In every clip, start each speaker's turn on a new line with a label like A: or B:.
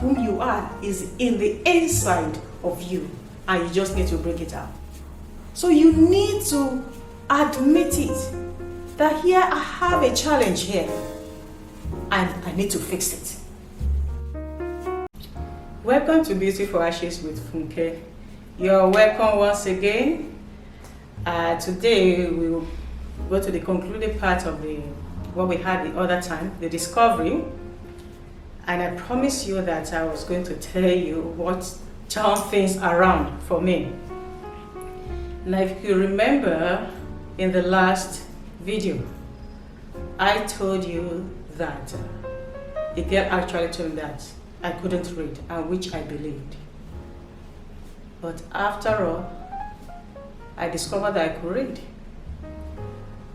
A: whom you are is in the inside of you, and you just need to bring it out. So you need to admit it, that here I have a challenge here and I need to fix it. Welcome to Beauty for Ashes with Funke. You're welcome once again. Today we will go to the concluded part of what we had the other time, the discovery. And I promised you that I was going to tell you what turned things around for me. Now, if you remember in the last video, I told you that a girl actually told me that I couldn't read, and which I believed. But after all, I discovered that I could read.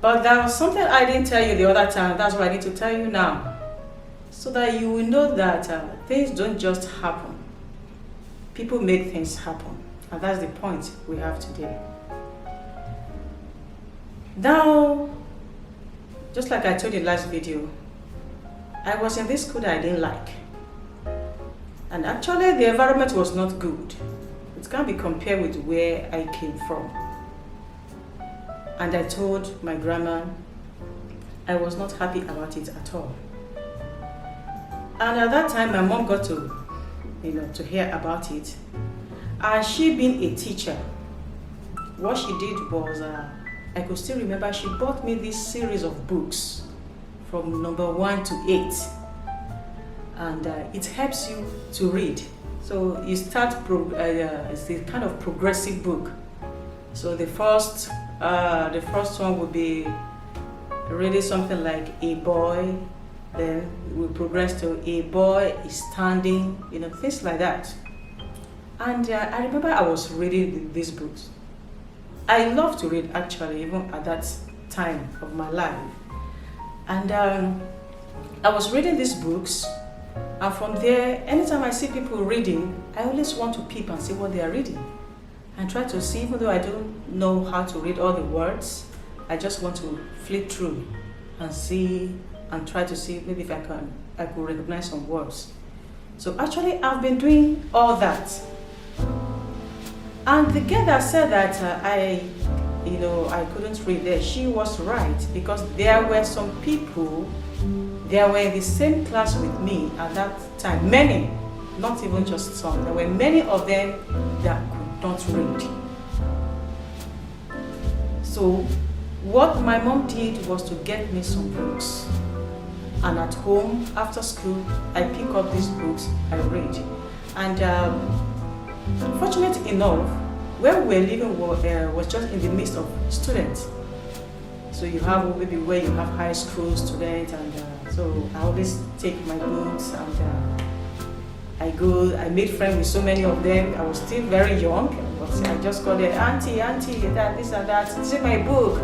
A: But there was something I didn't tell you the other time. That's what I need to tell you now, so that you will know that things don't just happen. People make things happen, and that's the point we have today. Now, just like I told you last video, I was in this school that I didn't like. And actually the environment was not good. It can't be compared with where I came from. And I told my grandma I was not happy about it at all. And at that time my mom got to hear about it. And she being a teacher, what she did was, I could still remember, she bought me this series of books from number 1 to 8. And it helps you to read. So you start, it's a kind of progressive book. So the first one would be reading something like a boy, then we progress to a boy is standing, things like that. And I remember I was reading these books. I love to read actually, even at that time of my life. And I was reading these books. And from there, anytime I see people reading, I always want to peep and see what they are reading. And try to see, even though I don't know how to read all the words, I just want to flip through and see and try to see maybe if I could recognize some words. So actually, I've been doing all that. And the girl that said that I couldn't read there, she was right, because there were some people. They were in the same class with me at that time. Many, not even just some. There were many of them that could not read. So what my mom did was to get me some books. And at home, after school, I pick up these books, I read. And fortunate enough, where we were living was just in the midst of students. So you have maybe where you have high school students, and so I always take my books and I made friends with so many of them. I was still very young, but I just called it auntie, that, this and that. This is my book,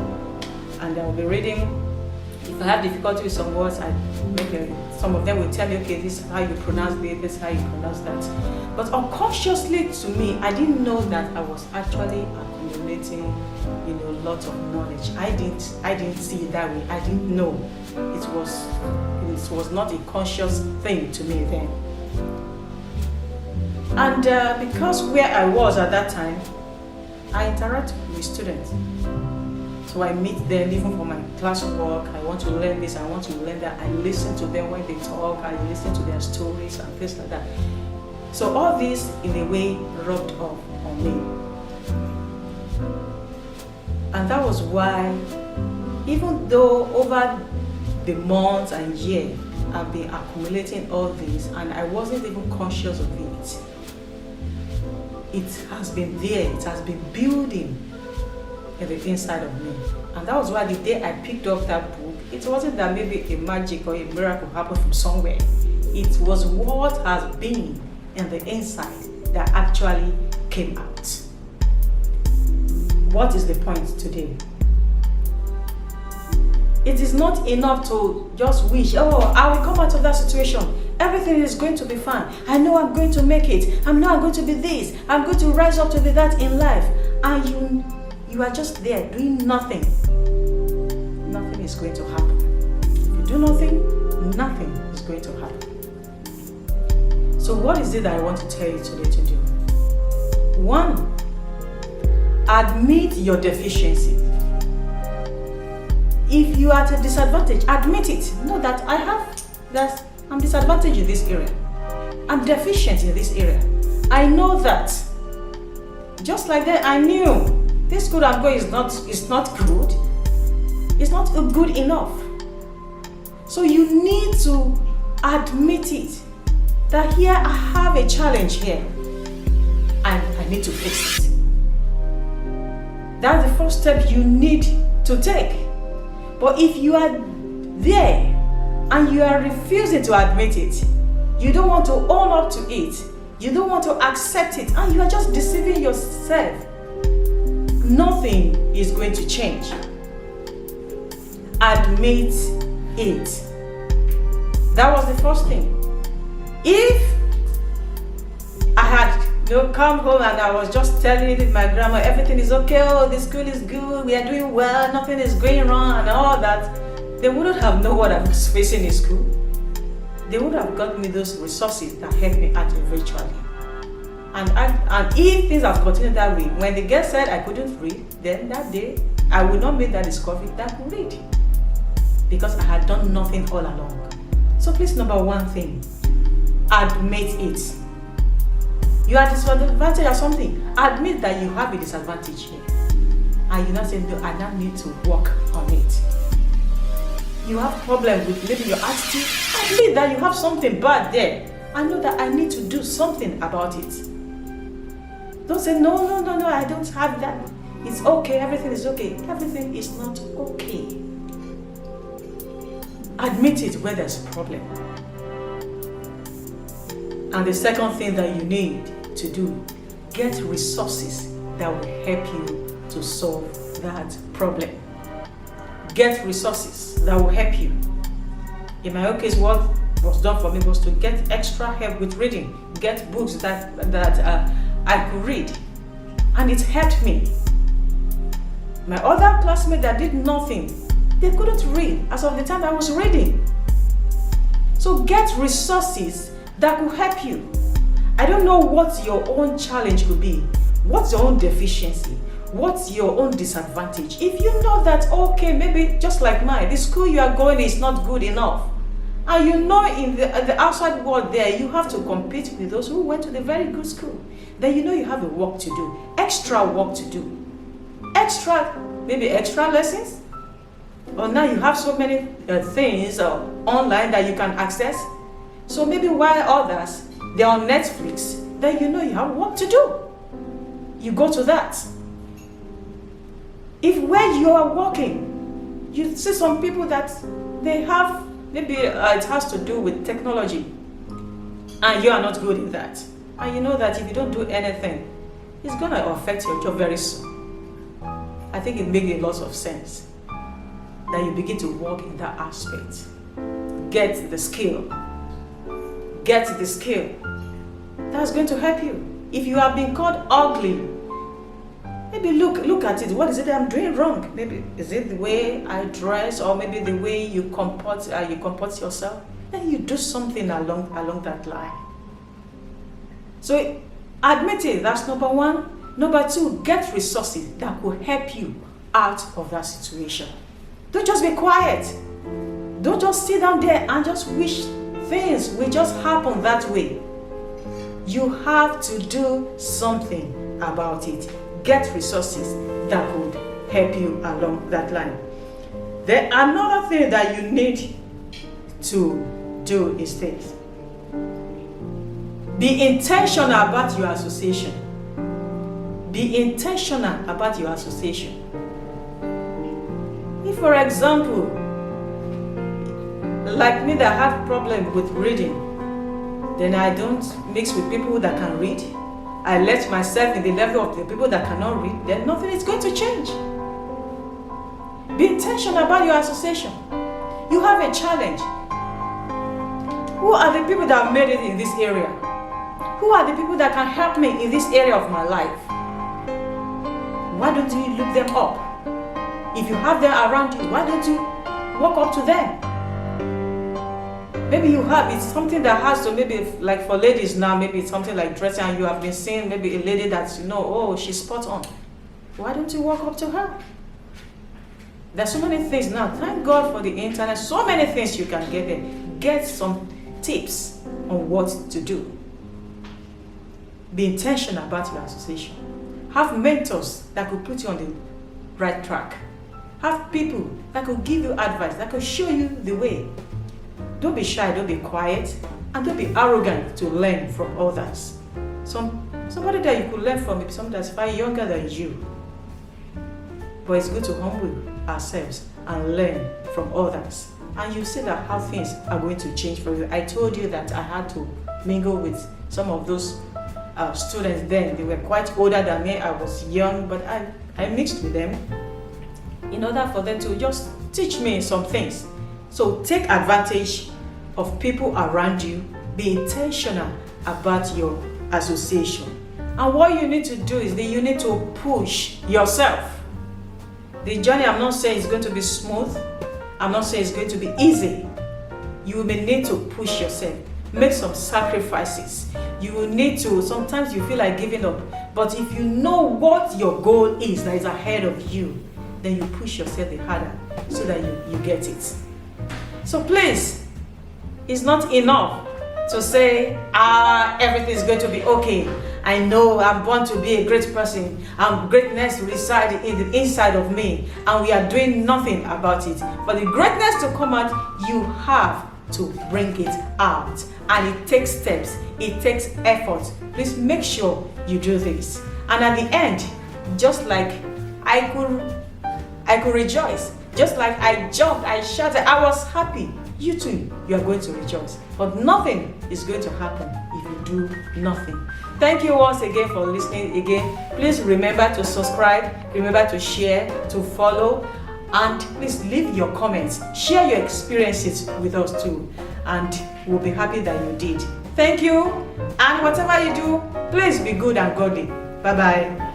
A: and I'll be reading. If I have difficulty with some words, some of them will tell me, okay, this is how you pronounce this is how you pronounce that. But unconsciously to me, I didn't know that I was actually accumulating, lots of knowledge. I didn't see it that way. I didn't know. It was not a conscious thing to me then. And because where I was at that time, I interact with students. So I meet them even for my classwork. I want to learn this, I want to learn that. I listen to them when they talk, I listen to their stories and things like that. So all this in a way rubbed off on me. And that was why, even though over the months and years, I've been accumulating all this and I wasn't even conscious of it. It has been there, it has been building in the inside of me. And that was why the day I picked up that book, it wasn't that maybe a magic or a miracle happened from somewhere. It was what has been in the inside that actually came out. What is the point today? It is not enough to just wish, oh, I will come out of that situation. Everything is going to be fine. I know I'm going to make it. I know I'm going to be this. I'm going to rise up to be that in life. And you are just there doing nothing. Nothing is going to happen. If you do nothing is going to happen. So what is it that I want to tell you today to do? 1, admit your deficiency. If you are at a disadvantage, admit it. Know that I'm disadvantaged in this area. I'm deficient in this area. I know that. Just like that, I knew this school I'm going is not good. It's not good enough. So you need to admit it. That here I have a challenge here. And I need to fix it. That's the first step you need to take. But if you are there and you are refusing to admit it, you don't want to own up to it, you don't want to accept it, and you are just deceiving yourself, nothing is going to change. Admit it. That was the first thing. If I had come home and I was just telling my grandma everything is okay, oh, the school is good, we are doing well, nothing is going wrong and all that, they wouldn't have known what I was facing in school. They would have got me those resources that helped me out eventually. And if things have continued that way, when the girl said I couldn't read, then that day I would not make that discovery that I could read. Because I had done nothing all along. So please, number 1 thing, admit it. You are disadvantaged at something. Admit that you have a disadvantage here. And you not say, no, I now need to work on it. You have problem with maybe your attitude. Admit that you have something bad there. I know that I need to do something about it. Don't say, no, I don't have that. It's okay, everything is okay. Everything is not okay. Admit it where there's a problem. And the second thing that you need to do, get resources that will help you to solve that problem. Get resources that will help you. In my own case, what was done for me was to get extra help with reading, get books that I could read, and it helped me. My other classmates that did nothing, they couldn't read as of the time I was reading. So get resources that will help you. I don't know what your own challenge could be, what's your own deficiency, what's your own disadvantage. If you know that, okay, maybe just like mine, the school you are going is not good enough, and you know in the outside world there, you have to compete with those who went to the very good school, then you know you have a work to do, extra work to do, maybe extra lessons, or now you have so many things online that you can access. So maybe while others, they're on Netflix, then you know you have work to do. You go to that. If where you are working, you see some people that they have, maybe it has to do with technology, and you are not good in that. And you know that if you don't do anything, it's going to affect your job very soon. I think it makes a lot of sense that you begin to work in that aspect. Get the skill. Get the skill. That's going to help you. If you have been called ugly, maybe look at it. What is it that I'm doing wrong? Maybe is it the way I dress, or maybe the way you comport yourself? Then you do something along that line. So admit it. That's number 1. Number 2, get resources that will help you out of that situation. Don't just be quiet. Don't just sit down there and just wish things will just happen that way. You have to do something about it. Get resources that would help you along that line. Then another thing that you need to do is this. Be intentional about your association. Be intentional about your association. If, for example, like me that have problem with reading, then I don't mix with people that can read. I let myself in the level of the people that cannot read, then nothing is going to change. Be intentional about your association. You have a challenge. Who are the people that have made it in this area? Who are the people that can help me in this area of my life? Why don't you look them up? If you have them around you, why don't you walk up to them? Maybe you have, it's something that has to, maybe like for ladies now, maybe it's something like dressing, and you have been seeing maybe a lady that's, oh, she's spot on. Why don't you walk up to her? There's so many things now. Thank God for the internet. So many things you can get there. Get some tips on what to do. Be intentional about your association. Have mentors that could put you on the right track. Have people that could give you advice, that could show you the way. Don't be shy, don't be quiet, and don't be arrogant to learn from others. Somebody that you could learn from is somebody that's far younger than you. But it's good to humble ourselves and learn from others. And you see that how things are going to change for you. I told you that I had to mingle with some of those students then. They were quite older than me. I was young, but I mixed with them in order for them to just teach me some things. So take advantage of people around you. Be intentional about your association. And what you need to do is that you need to push yourself. The journey, I'm not saying it's going to be smooth. I'm not saying it's going to be easy. You may need to push yourself. Make some sacrifices. You will need to, sometimes you feel like giving up. But if you know what your goal is that is ahead of you, then you push yourself the harder so that you get it. So please, it's not enough to say, everything is going to be okay. I know I'm born to be a great person. Greatness resides in the inside of me, and we are doing nothing about it. For the greatness to come out, you have to bring it out. And it takes steps, it takes effort. Please make sure you do this. And at the end, just like I could rejoice. Just like I jumped, I shouted, I was happy. You too, you are going to rejoice. But nothing is going to happen if you do nothing. Thank you once again for listening again. Please remember to subscribe, remember to share, to follow, and please leave your comments. Share your experiences with us too, and we'll be happy that you did. Thank you, and whatever you do, please be good and godly. Bye-bye.